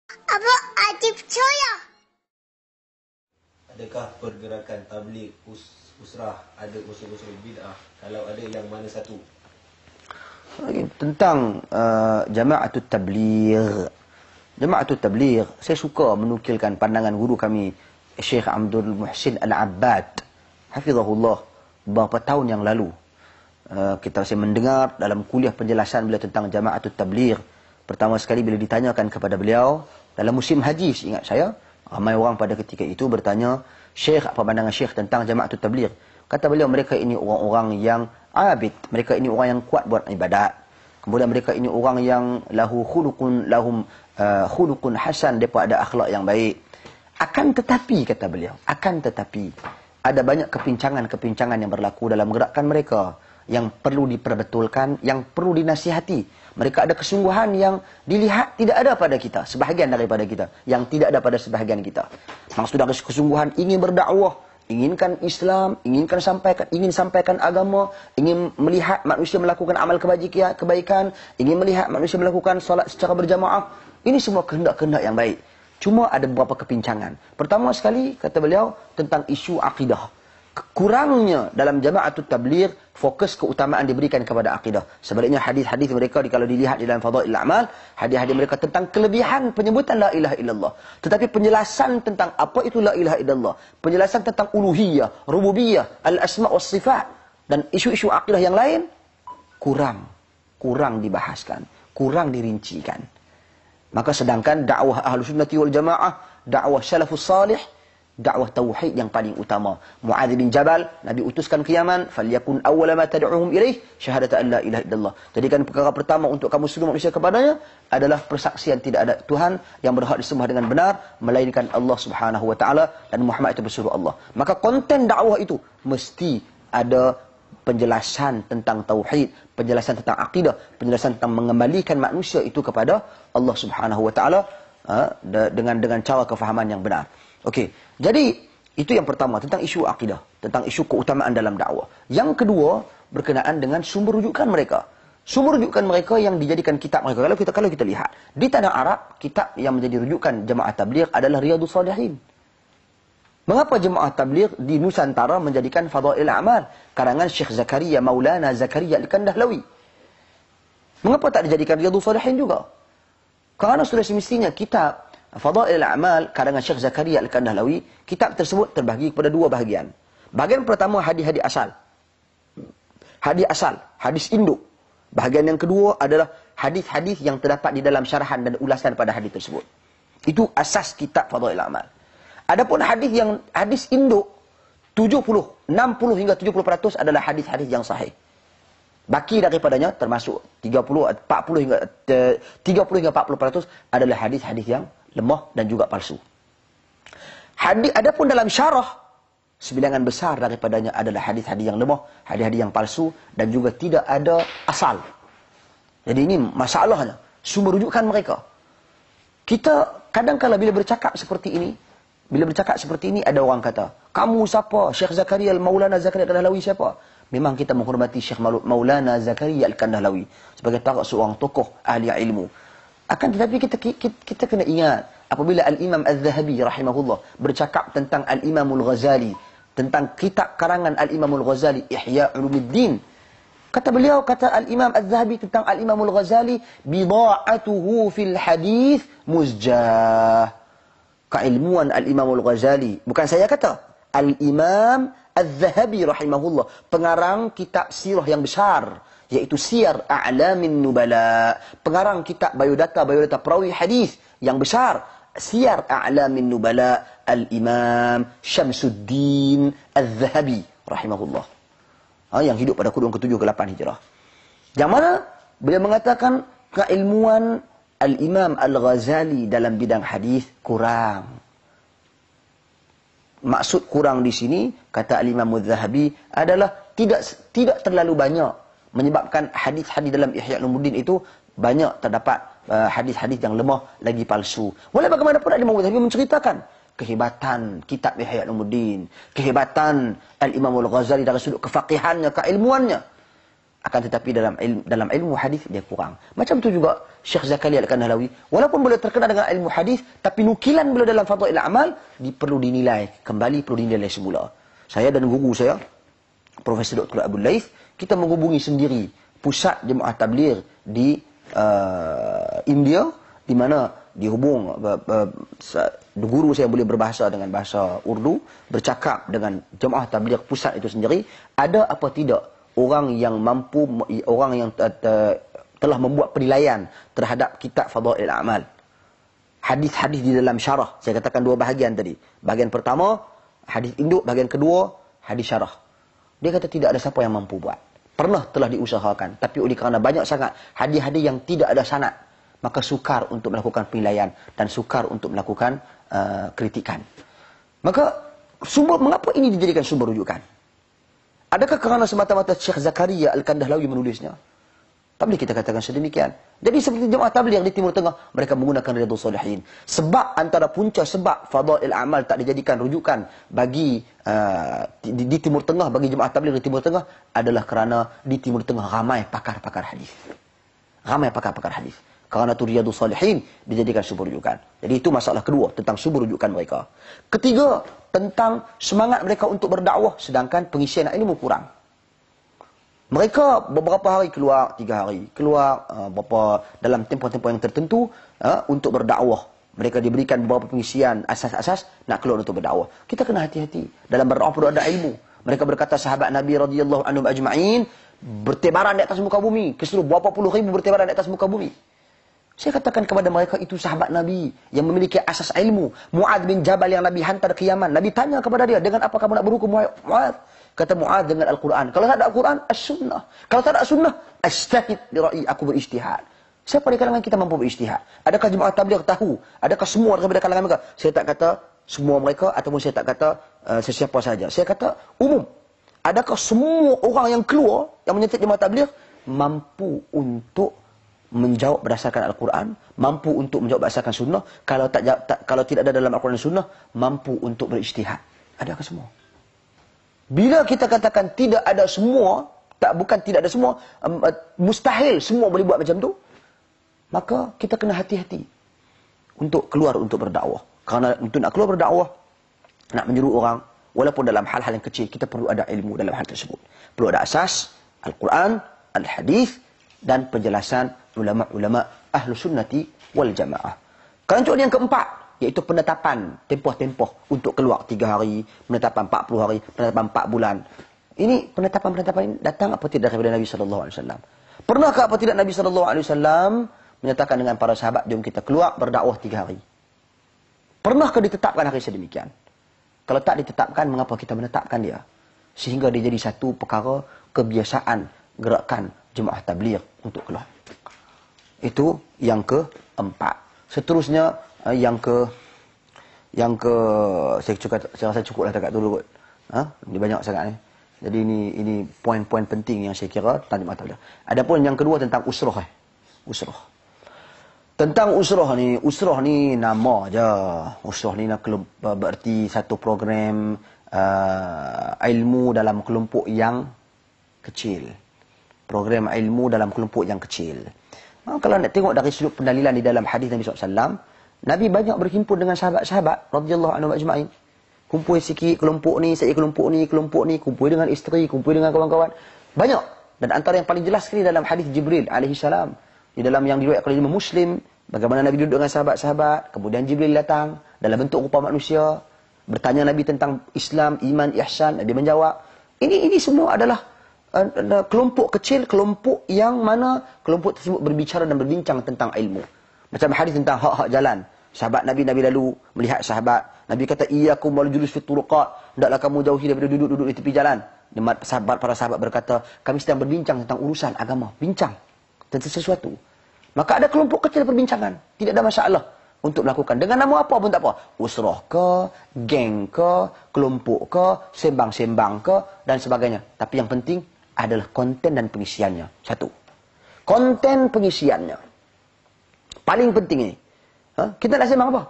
Apa Adib Coya? Adakah pergerakan tabligh usrah ada usul-usul bid'ah? Kalau ada, yang mana satu? Tentang Jama'atut Tabligh. Jama'atut Tabligh, saya suka menukilkan pandangan guru kami Syekh Abdul Muhsin Al-Abbad, hafizahullah, beberapa tahun yang lalu. Kita masih mendengar dalam kuliah penjelasan beliau tentang Jama'atut Tabligh. Pertama sekali bila ditanyakan kepada beliau dalam musim haji, ingat saya, ramai orang pada ketika itu bertanya, Syekh, apa pandangan Syekh tentang Jama'atut Tabligh? Kata beliau, mereka ini orang-orang yang abid, mereka ini orang yang kuat buat ibadat. Kemudian mereka ini orang yang lahum khuluqun hasan, mereka ada akhlak yang baik. Akan tetapi, kata beliau, akan tetapi ada banyak kepincangan-kepincangan yang berlaku dalam gerakan mereka yang perlu diperbetulkan, yang perlu dinasihati. Mereka ada kesungguhan yang dilihat tidak ada pada kita, sebahagian daripada kita, yang tidak ada pada sebahagian kita. Maksud dari kesungguhan ingin berdakwah, inginkan Islam, ingin sampaikan agama, ingin melihat manusia melakukan amal kebaikan, ingin melihat manusia melakukan solat secara berjamaah. Ini semua kehendak-kehendak yang baik. Cuma ada beberapa kepincangan. Pertama sekali, kata beliau, tentang isu akidah. Kurangnya dalam Jama'atut Tabligh fokus keutamaan diberikan kepada akidah. Sebaliknya hadis-hadis mereka kalau dilihat di dalam Fadail A'mal, hadis-hadis mereka tentang kelebihan penyebutan la ilaha illallah. Tetapi penjelasan tentang apa itu la ilaha illallah, penjelasan tentang uluhiyah, rububiyah, al-asma' was sifat dan isu-isu akidah yang lain kurang dibahaskan, kurang dirincikan. Maka sedangkan dakwah Ahlus Sunnah wal Jamaah, dakwah salafus salih, dakwah tauhid yang paling utama. Muadz bin Jabal, Nabi utuskan ke Yaman, falyakun awwala ma tad'uhum ilaih syahadatu an la ilaha illallah. Jadikan perkara pertama untuk kamu seluruh manusia kepadanya adalah persaksian tidak ada Tuhan yang berhak disembah dengan benar melainkan Allah Subhanahu wa taala dan Muhammad itu pesuruh Allah. Maka konten dakwah itu mesti ada penjelasan tentang tauhid, penjelasan tentang akidah, penjelasan tentang mengembalikan manusia itu kepada Allah Subhanahu wa taala dengan cara kefahaman yang benar. Okey. Jadi itu yang pertama tentang isu akidah, tentang isu keutamaan dalam dakwah. Yang kedua berkenaan dengan sumber rujukan mereka. Sumber rujukan mereka yang dijadikan kitab mereka. Kalau kita lihat di tanah Arab, kitab yang menjadi rujukan Jemaah Tabligh adalah Riyadhus Shalihin. Mengapa Jemaah Tabligh di Nusantara menjadikan Fadail A'mal karangan Syekh Zakaria Maulana Zakaria Al-Kandahlawi? Mengapa tak dijadikan Riyadhus Shalihin juga? Kerana sudah semestinya kitab Fadail A'mal karangan Syekh Zakaria Al-Kandahlawi, kitab tersebut terbahagi kepada dua bahagian. Bahagian pertama hadis-hadis asal. Hadis asal, hadis induk. Bahagian yang kedua adalah hadis-hadis yang terdapat di dalam syarahan dan ulasan pada hadis tersebut. Itu asas kitab Fadail A'mal. Adapun hadis induk 60 hingga 70% adalah hadis-hadis yang sahih. Baki daripadanya termasuk 30 hingga 40% adalah hadis-hadis yang lemah dan juga palsu. Adapun dalam syarah, sebilangan besar daripadanya adalah hadis-hadis yang lemah, hadis-hadis yang palsu dan juga tidak ada asal. Jadi ini masalahnya, sumber rujukan mereka. Kita kadang-kala bila bercakap seperti ini, ada orang kata, kamu siapa? Syekh Zakaria Maulana Zakaria Al-Kandahlawi siapa? Memang kita menghormati Syekh Maulana Zakaria Al-Kandahlawi sebagai seorang tokoh ahli ilmu. Akan tetapi kita kena ingat apabila Al-Imam Az-Zahabi rahimahullah bercakap tentang Al-Imam Al-Ghazali, tentang kitab karangan Al-Imam Al-Ghazali Ihya Ulumuddin. Kata Al-Imam Az-Zahabi tentang Al-Imam Al-Ghazali, bida'atuhu fil hadith muzjah. Keilmuan Al-Imam Al-Ghazali, bukan saya kata, Al-Imam Az-Zahabi rahimahullah, pengarang kitab sirah yang besar, yaitu Siyar A'lamin Nubala, pengarang kitab biodata perawi hadis yang besar, Siyar A'lamin Nubala, Al-Imam Syamsuddin Az-Zahabi rahimahullah, yang hidup pada kurun ke-7 ke-8 Hijrah. Yang mana beliau mengatakan keilmuan Al-Imam Al-Ghazali dalam bidang hadis kurang. Maksud kurang di sini, kata Al-Imam Az-Zahabi, adalah tidak terlalu banyak, menyebabkan hadis-hadis dalam Ihya Ulumuddin itu banyak terdapat hadis-hadis yang lemah lagi palsu. Walau bagaimanapun Al-Imam Az-Zahabi menceritakan kehebatan kitab Ihya Ulumuddin, kehebatan Al-Imam Al-Ghazali dari sudut kefaqihannya, keilmuannya. Akan tetapi dalam ilmu hadis dia kurang. Macam tu juga Syekh Zakaria Al-Kandhlawi, walaupun beliau terkenal dengan ilmu hadis, tapi nukilan beliau dalam Fadail Amal perlu dinilai kembali, perlu dinilai semula. Saya dan guru saya, Profesor Dr. Abdul Laith, kita menghubungi sendiri pusat jemaah tabligh di India, di mana dihubung guru saya boleh berbahasa dengan bahasa Urdu, bercakap dengan jemaah tabligh pusat itu sendiri, ada apa tidak orang yang mampu, orang yang telah membuat penilaian terhadap kitab Fadail Amal. Hadis-hadis di dalam syarah, saya katakan dua bahagian tadi. Bahagian pertama, hadis induk, bahagian kedua, hadis syarah. Dia kata tidak ada siapa yang mampu buat. Pernah telah diusahakan, tapi oleh kerana banyak sangat hadis-hadis yang tidak ada sanad, maka sukar untuk melakukan penilaian dan sukar untuk melakukan kritikan. Maka mengapa ini dijadikan sumber rujukan? Adakah kerana semata-mata Syekh Zakaria Al-Kandhlawi menulisnya? Tak boleh kita katakan sedemikian. Jadi seperti jemaah tabligh di Timur Tengah, mereka menggunakan Riyadhus Shalihin. Sebab antara punca sebab Fadail Amal tak dijadikan rujukan bagi di Timur Tengah, bagi jemaah tabligh di Timur Tengah adalah kerana di Timur Tengah ramai pakar-pakar hadis. Ramai pakar-pakar hadis. Kerana itu Riyadhus Shalihin dijadikan sumber rujukan. Jadi itu masalah kedua tentang sumber rujukan mereka. Ketiga, tentang semangat mereka untuk berdakwah sedangkan pengisian ilmu kurang. Mereka beberapa hari keluar, 3 hari keluar, dalam tempoh-tempoh yang tertentu untuk berdakwah. Mereka diberikan beberapa pengisian asas-asas nak keluar untuk berdakwah. Kita kena hati-hati dalam berdakwah, perlu ada ilmu. Mereka berkata sahabat Nabi radhiyallahu anhum ajma'in bertebaran di atas muka bumi, keseluruh berapa puluh ribu bertebaran di atas muka bumi. Saya katakan kepada mereka, itu sahabat Nabi yang memiliki asas ilmu. Mu'adz bin Jabal yang Nabi hantar ke Yaman. Nabi tanya kepada dia, dengan apa kamu nak berhukum Mu'adz? Kata Mu'adz, dengan Al-Quran. Kalau tak ada Al-Quran, as-sunnah. Kalau tak ada sunnah, astahid li ra'i, aku beristihad. Siapa di kalangan kita mampu beristihad? Adakah jemaah tabligh tahu? Adakah semua daripada kalangan mereka? Saya tak kata semua mereka, ataupun saya tak kata sesiapa saja. Saya kata umum. Adakah semua orang yang keluar, yang menyertai jemaah tabligh, mampu untuk menjawab berdasarkan Al-Quran, mampu untuk menjawab berdasarkan sunnah? Kalau tidak ada dalam Al-Quran dan sunnah, mampu untuk berijtihad. Adakah semua? Bila kita katakan tidak ada semua, bukan tidak ada semua, mustahil semua boleh buat macam tu, maka kita kena hati-hati untuk keluar untuk berdakwah. Kerana untuk nak keluar berdakwah, nak menyeru orang, walaupun dalam hal-hal yang kecil, kita perlu ada ilmu dalam hal tersebut. Perlu ada asas, Al-Quran, Al-Hadis, dan penjelasan ulama-ulama ahlu sunnati wal jamaah. Kelanjutan yang keempat, iaitu penetapan tempoh-tempoh untuk keluar 3 hari, penetapan 40 hari, penetapan 4 bulan. Ini penetapan-penetapan ini datang apa tidak daripada Nabi SAW? Pernahkah apa tidak Nabi SAW menyatakan dengan para sahabat, jom kita keluar berdakwah 3 hari? Pernahkah ditetapkan hari sedemikian? Kalau tak ditetapkan, mengapa kita menetapkan dia? Sehingga dia jadi satu perkara kebiasaan gerakan jemaah tabligh untuk keluar. Itu yang keempat. Seterusnya yang ke saya rasa cukuplah dekat dulu kot. Ini banyak sangat ni. Jadi ini poin-poin penting yang saya kira tentang jemaah tabligh. Adapun yang kedua tentang usrah. Usrah. Tentang usrah ni nama aja. Usrah ni nak berarti satu program ilmu dalam kelompok yang kecil. Program ilmu dalam kelompok yang kecil. Kalau nak tengok dari sudut pendalilan di dalam hadis Nabi SAW, Nabi banyak berhimpun dengan sahabat-sahabat radhiyallahu anhum ajma'in. Kumpul sikit kelompok ni, kelompok ni, kumpul dengan isteri, kumpul dengan kawan-kawan. Banyak. Dan antara yang paling jelas sekali dalam hadis Jibril alaihi salam, di dalam yang diriwayatkan oleh Imam Muslim, bagaimana Nabi duduk dengan sahabat-sahabat, kemudian Jibril datang dalam bentuk rupa manusia, bertanya Nabi tentang Islam, iman, ihsan, Nabi menjawab. Ini semua adalah kelompok kecil, kelompok yang mana kelompok tersebut berbicara dan berbincang tentang ilmu. Macam hadis tentang hak-hak jalan. Sahabat Nabi lalu melihat sahabat. Nabi kata, iyyakum wal julus fit turuqat. Hendaklah kamu jauhi daripada duduk-duduk di tepi jalan. Para sahabat berkata, kami sedang berbincang tentang urusan agama. Bincang tentang sesuatu. Maka ada kelompok kecil perbincangan. Tidak ada masalah untuk melakukan. Dengan nama apa pun tak apa. Usrah ke, geng ke, kelompok ke, sembang-sembang ke, dan sebagainya. Tapi yang penting adalah konten dan pengisiannya. Satu. Konten pengisiannya. Paling penting ini. Kita nak sembang apa?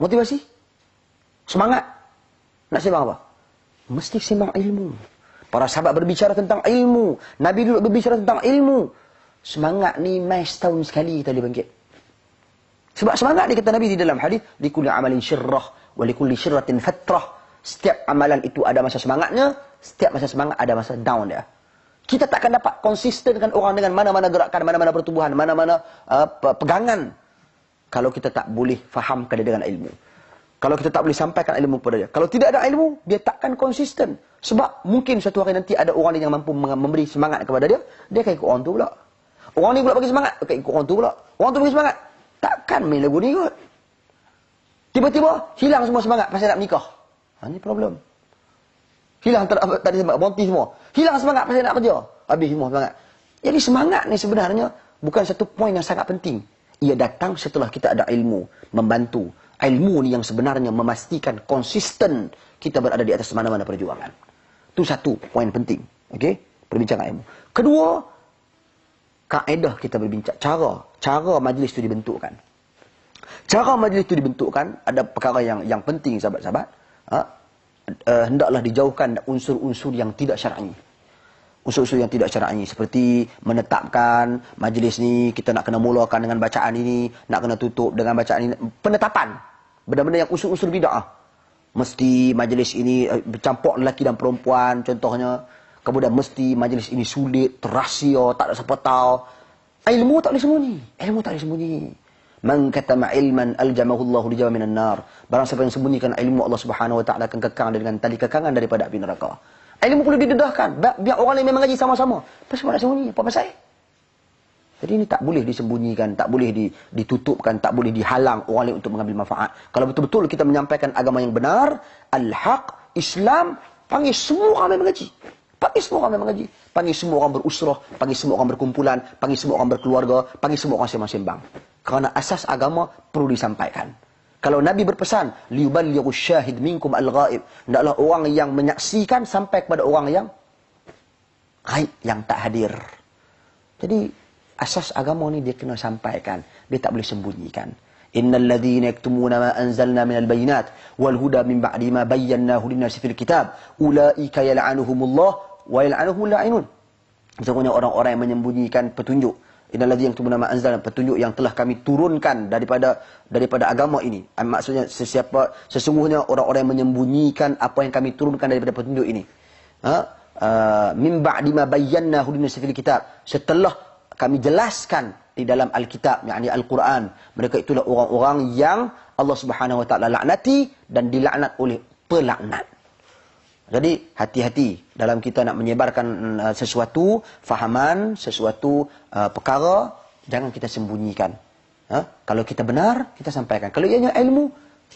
Motivasi? Semangat? Nak sembang apa? Mesti sembang ilmu. Para sahabat berbicara tentang ilmu. Nabi dulu berbicara tentang ilmu. Semangat ni mai setahun sekali kita boleh bangkit. Sebab semangat dia kata Nabi di dalam hadis, likulli amalin syirrah wa likulli syirratin fatrah. Setiap amalan itu ada masa semangatnya, setiap masa semangat ada masa down dia. Kita takkan dapat konsistenkan orang dengan mana-mana gerakan, mana-mana pertubuhan, mana-mana pegangan kalau kita tak boleh fahamkan dia dengan ilmu. Kalau kita tak boleh sampaikan ilmu kepada dia. Kalau tidak ada ilmu, dia takkan konsisten. Sebab mungkin suatu hari nanti ada orang yang mampu memberi semangat kepada dia, dia akan ikut orang tu pula. Orang ni pula bagi semangat, akan ikut orang tu pula. Orang tu bagi semangat, takkan main lagu ni kot. Tiba-tiba hilang semua semangat pasal nak menikah. Ini problem. Hilang tadi semangat, bonti semua. Hilang semangat pasal nak kerja. Habis semua semangat. Jadi semangat ni sebenarnya bukan satu poin yang sangat penting. Ia datang setelah kita ada ilmu, membantu. Ilmu ni yang sebenarnya memastikan konsisten kita berada di atas mana-mana perjuangan. Itu satu poin penting. Okey? Perbincangan ilmu. Kedua, kaedah kita berbincang. Cara majlis itu dibentukkan. Cara majlis itu dibentukkan, ada perkara yang penting sahabat-sahabat. Hendaklah dijauhkan unsur-unsur yang tidak syar'i. Unsur-unsur yang tidak syar'i seperti menetapkan majlis ni kita nak kena mulakan dengan bacaan ini, nak kena tutup dengan bacaan ini. Penetapan benda-benda yang unsur-unsur bid'ah. Mesti majlis ini bercampur lelaki dan perempuan contohnya. Kemudian mesti majlis ini sulit, terahsia, tak ada siapa tahu. Ilmu tak boleh sembunyi. Ilmu tak boleh sembunyi. Man katama ilman aljamahu Allahu lijama minan nar. Barang siapa yang sembunyikan ilmu, Allah Subhanahu wa taala akan kekang dengan tali kekangan daripada api neraka. Ilmu perlu didedahkan. Biar orang lain mengaji sama-sama. Pasal nak sembunyi? Apa pasal? Jadi ini tak boleh disembunyikan, tak boleh ditutupkan, tak boleh dihalang orang lain untuk mengambil manfaat. Kalau betul-betul kita menyampaikan agama yang benar, al-haq, Islam, panggil semua orang mengaji. Panggil semua orang mengaji. Panggil semua orang berusrah, panggil semua orang berkumpulan, panggil semua orang berkeluarga, panggil semua orang sembang-sembang. Kerana asas agama perlu disampaikan. Kalau Nabi berpesan, liyuballighu syahid minkum al-ghaib, hendaklah orang yang menyaksikan sampai kepada orang yang ghaib, yang tak hadir. Jadi asas agama ni dia kena sampaikan, dia tak boleh sembunyikan. Innal ladzina yaktumuna ma anzalna minal bayinat wal huda min ba'di ma bayyanahu lin-nasi fil kitab ulaika yal'anuhumullah wa yal'anuhumul la'inun. Sesungguhnya orang-orang yang menyembunyikan petunjuk, innal ladzina yaktumuna ma anzalna, petunjuk yang telah kami turunkan daripada agama ini. Maksudnya sesungguhnya orang-orang yang menyembunyikan apa yang kami turunkan daripada petunjuk ini. Min ba'di ma bayyanahu lin-nasi fil kitab, setelah kami jelaskan di dalam Alkitab, yakni Al-Quran. Mereka itulah orang-orang yang Allah Subhanahu Wa Taala laknati dan dilaknat oleh pelaknat. Jadi hati-hati dalam kita nak menyebarkan sesuatu fahaman, sesuatu perkara, jangan kita sembunyikan. Kalau kita benar, kita sampaikan. Kalau ianya ilmu,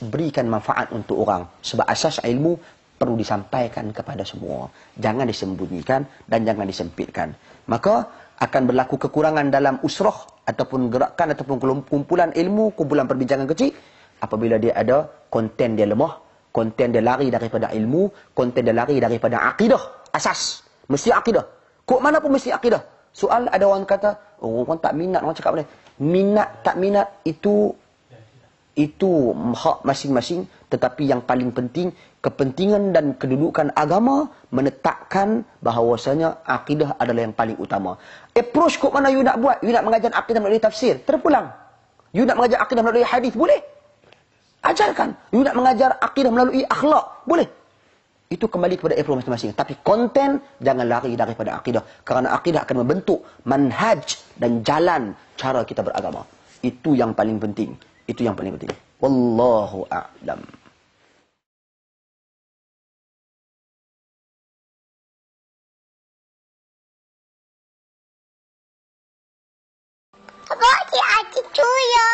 berikan manfaat untuk orang. Sebab asas ilmu perlu disampaikan kepada semua. Jangan disembunyikan dan jangan disempitkan. Maka akan berlaku kekurangan dalam usrah ataupun gerakan ataupun kumpulan ilmu, kumpulan perbincangan kecil apabila dia ada konten dia lemah, konten dia lari daripada ilmu, konten dia lari daripada akidah. Asas mesti akidah. Kok mana pun mesti akidah. Soal ada orang kata, oh, orang tak minat, orang cakap boleh. Minat tak minat itu hak masing-masing, tetapi yang paling penting kepentingan dan kedudukan agama menetapkan bahawasanya akidah adalah yang paling utama. Approach kok mana you nak buat? You nak mengajar akidah melalui tafsir, terpulang. You nak mengajar akidah melalui hadis, boleh. Ajarkan. You nak mengajar akidah melalui akhlak, boleh. Itu kembali kepada approach masing-masing. Tapi konten jangan lari daripada akidah, kerana akidah akan membentuk manhaj dan jalan cara kita beragama. Itu yang paling penting. Itu yang paling penting. Wallahu a'lam. Apa dia adik cuya?